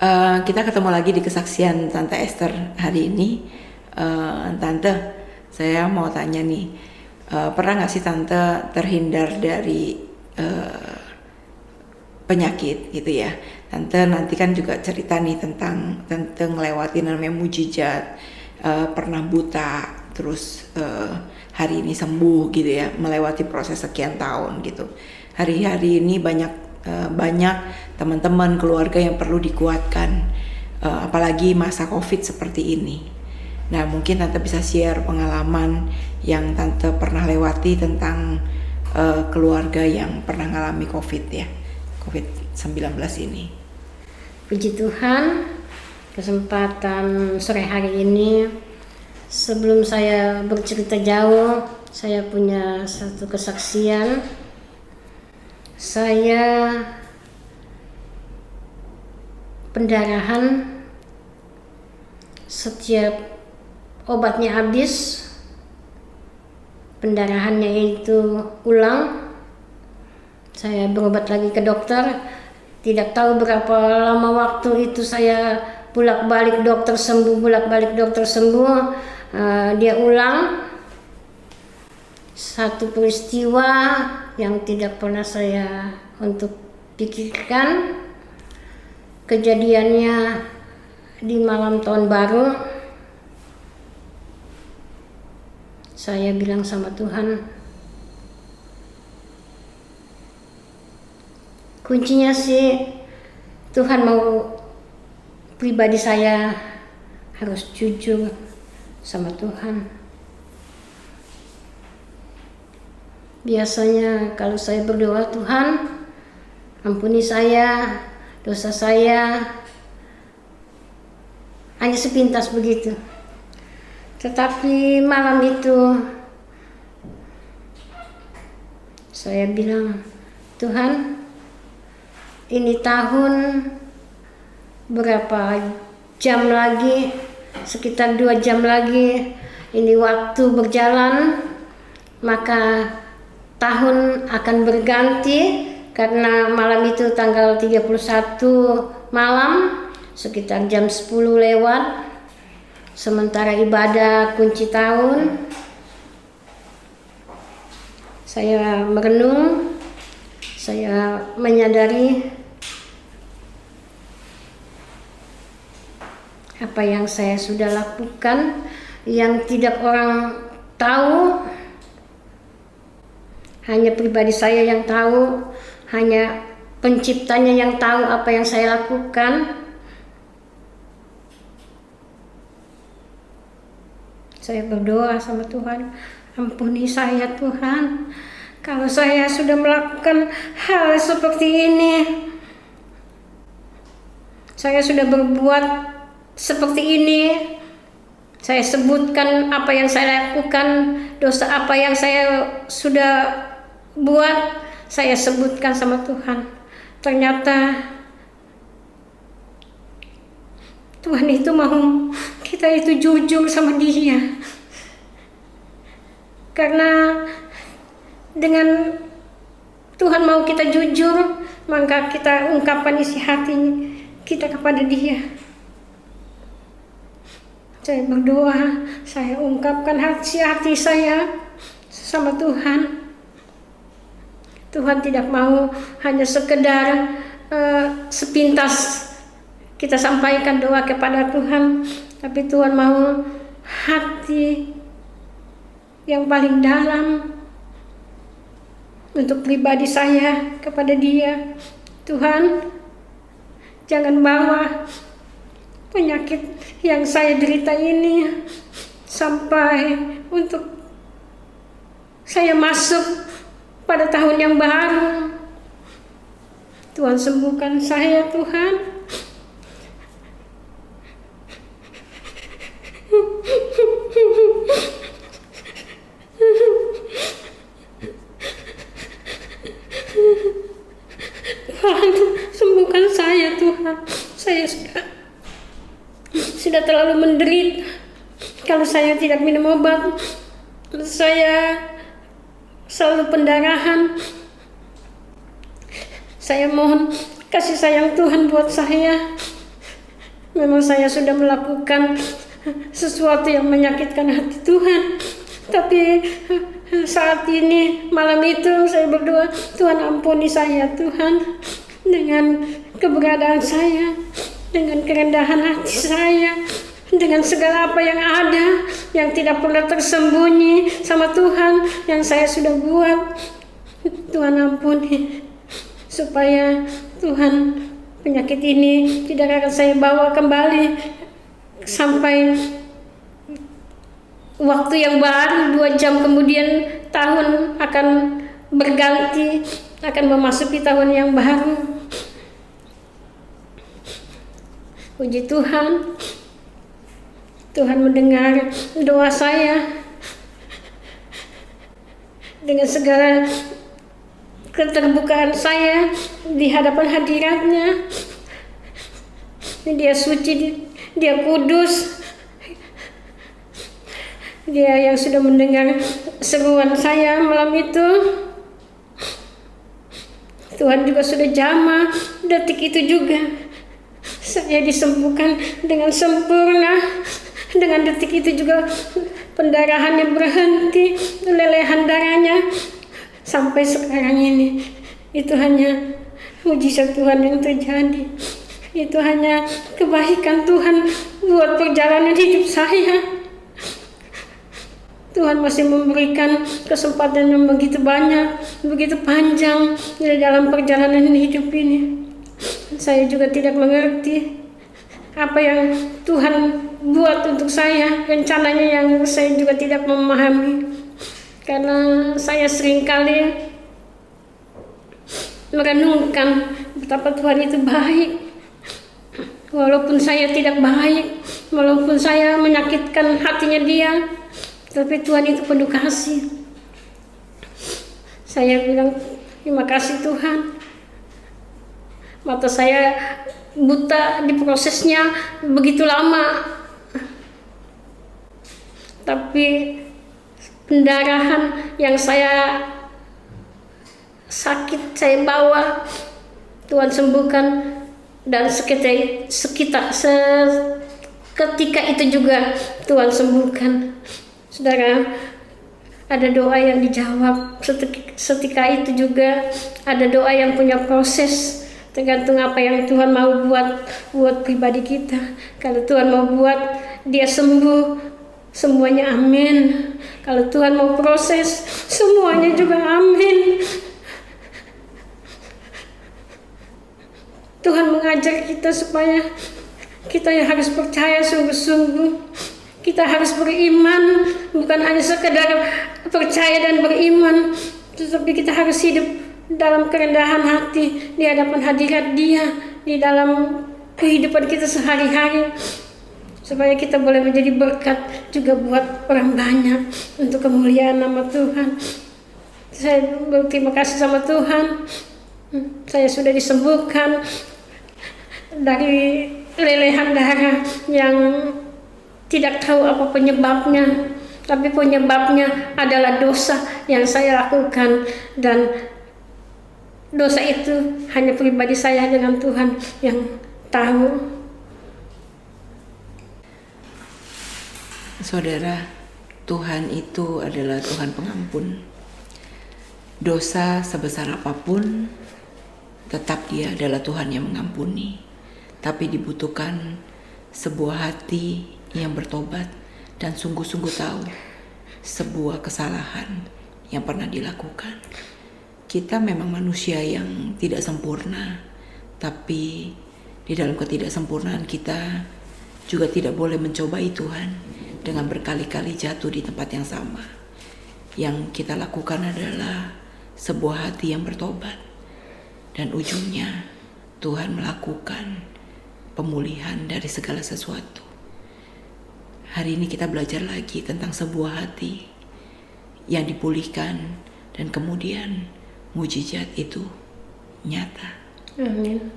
Kita ketemu lagi di kesaksian Tante Esther hari ini. Tante, saya mau tanya nih, pernah nggak sih Tante terhindar dari penyakit gitu ya? Tante nanti kan juga cerita nih tentang Tante ngelewatin namanya mujizat, pernah buta, terus hari ini sembuh gitu ya, melewati proses sekian tahun gitu. Hari-hari ini banyak teman-teman keluarga yang perlu dikuatkan, apalagi masa COVID seperti ini. Nah, mungkin Tante bisa share pengalaman yang Tante pernah lewati tentang keluarga yang pernah ngalami COVID ya, COVID-19 ini. Puji Tuhan, kesempatan sore hari ini, sebelum saya bercerita jauh, saya punya satu kesaksian. Saya pendarahan, setiap obatnya habis, pendarahannya itu ulang. Saya berobat lagi ke dokter, tidak tahu berapa lama waktu itu saya bolak-balik dokter sembuh, bolak-balik dokter sembuh. Dia ulang. Satu peristiwa yang tidak pernah saya untuk pikirkan. Kejadiannya di malam tahun baru. Saya bilang sama Tuhan, kuncinya sih Tuhan mau pribadi saya harus jujur sama Tuhan. Biasanya kalau saya berdoa, Tuhan ampuni saya, dosa saya, hanya sepintas begitu. Tetapi malam itu saya bilang, Tuhan, ini tahun berapa jam lagi, sekitar 2 jam lagi, ini waktu berjalan, maka tahun akan berganti, karena malam itu tanggal 31 malam, sekitar jam 10 lewat, sementara ibadah kunci tahun. Saya merenung, saya menyadari apa yang saya sudah lakukan, yang tidak orang tahu, hanya pribadi saya yang tahu, hanya penciptanya yang tahu apa yang saya lakukan. Saya berdoa sama Tuhan, ampuni saya Tuhan, kalau saya sudah melakukan hal seperti ini, saya sudah berbuat seperti ini, saya sebutkan apa yang saya lakukan, dosa apa yang saya sudah buat, saya sebutkan sama Tuhan. Ternyata Tuhan itu mau kita itu jujur sama Dia. Karena dengan Tuhan mau kita jujur, maka kita ungkapkan isi hati kita kepada Dia. Saya berdoa, saya ungkapkan hati saya sama Tuhan. Tuhan tidak mau hanya sekedar sepintas kita sampaikan doa kepada Tuhan, tapi Tuhan mau hati yang paling dalam untuk pribadi saya kepada Dia. Tuhan, jangan bawa penyakit yang saya derita ini sampai untuk saya masuk pada tahun yang baru. Tuhan, sembuhkan saya Tuhan. Tuhan, sembuhkan saya Tuhan. Saya sudah terlalu menderita. Kalau saya tidak minum obat, saya selalu pendarahan. Saya mohon kasih sayang Tuhan buat saya. memang saya sudah melakukan sesuatu yang menyakitkan hati Tuhan. Tapi saat ini, malam itu saya berdoa, Tuhan ampuni saya Tuhan, dengan keberadaan saya, dengan kerendahan hati saya, dengan segala apa yang ada, yang tidak pernah tersembunyi sama Tuhan, yang saya sudah buat. Tuhan ampuni, supaya Tuhan, penyakit ini tidak akan saya bawa kembali sampai waktu yang baru. 2 jam kemudian tahun akan berganti, akan memasuki tahun yang baru. Puji Tuhan, Tuhan mendengar doa saya. Dengan segala keterbukaan saya di hadapan hadiratnya, Dia suci, Dia kudus, Dia yang sudah mendengar seruan saya malam itu. Tuhan juga sudah jamah detik itu juga saya disembuhkan dengan sempurna. Dengan detik itu juga pendarahannya berhenti, lelehan darahnya sampai sekarang ini. Itu hanya mujizat Tuhan yang terjadi. Itu hanya kebaikan Tuhan buat perjalanan hidup saya. Tuhan masih memberikan kesempatan yang begitu banyak, begitu panjang di dalam perjalanan hidup ini. Saya juga tidak mengerti apa yang Tuhan buat untuk saya, rencananya yang saya juga tidak memahami. Karena saya seringkali merenungkan betapa Tuhan itu baik. Walaupun saya tidak baik, walaupun saya menyakitkan hatinya Dia, tapi Tuhan itu penuh kasih. Saya bilang, terima kasih Tuhan. Mata saya buta di prosesnya begitu lama, tapi pendarahan yang saya sakit saya bawa, Tuhan sembuhkan. Dan seketika itu juga Tuhan sembuhkan. Saudara, ada doa yang dijawab seketika itu juga, ada doa yang punya proses. Tergantung apa yang Tuhan mau buat pribadi kita. Kalau Tuhan mau buat dia sembuh, semuanya amin. Kalau Tuhan mau proses, semuanya juga amin. Tuhan mengajar kita supaya kita yang harus percaya sungguh-sungguh. Kita harus beriman, bukan hanya sekedar percaya dan beriman, tetapi kita harus hidup dalam kerendahan hati di hadapan hadirat Dia, di dalam kehidupan kita sehari-hari, supaya kita boleh menjadi berkat juga buat orang banyak untuk kemuliaan nama Tuhan. Saya berterima kasih sama Tuhan. Saya sudah disembuhkan dari lelehan darah yang tidak tahu apa penyebabnya, tapi penyebabnya adalah dosa yang saya lakukan, dan dosa itu hanya pribadi saya dengan Tuhan yang tahu. Saudara, Tuhan itu adalah Tuhan pengampun. Dosa sebesar apapun, tetap Dia adalah Tuhan yang mengampuni. Tapi dibutuhkan sebuah hati yang bertobat dan sungguh-sungguh tahu sebuah kesalahan yang pernah dilakukan. Kita memang manusia yang tidak sempurna, tapi di dalam ketidaksempurnaan kita juga tidak boleh mencobai Tuhan dengan berkali-kali jatuh di tempat yang sama. Yang kita lakukan adalah sebuah hati yang bertobat, dan ujungnya Tuhan melakukan pemulihan dari segala sesuatu. Hari ini kita belajar lagi tentang sebuah hati yang dipulihkan dan kemudian mujizat itu nyata. Amin.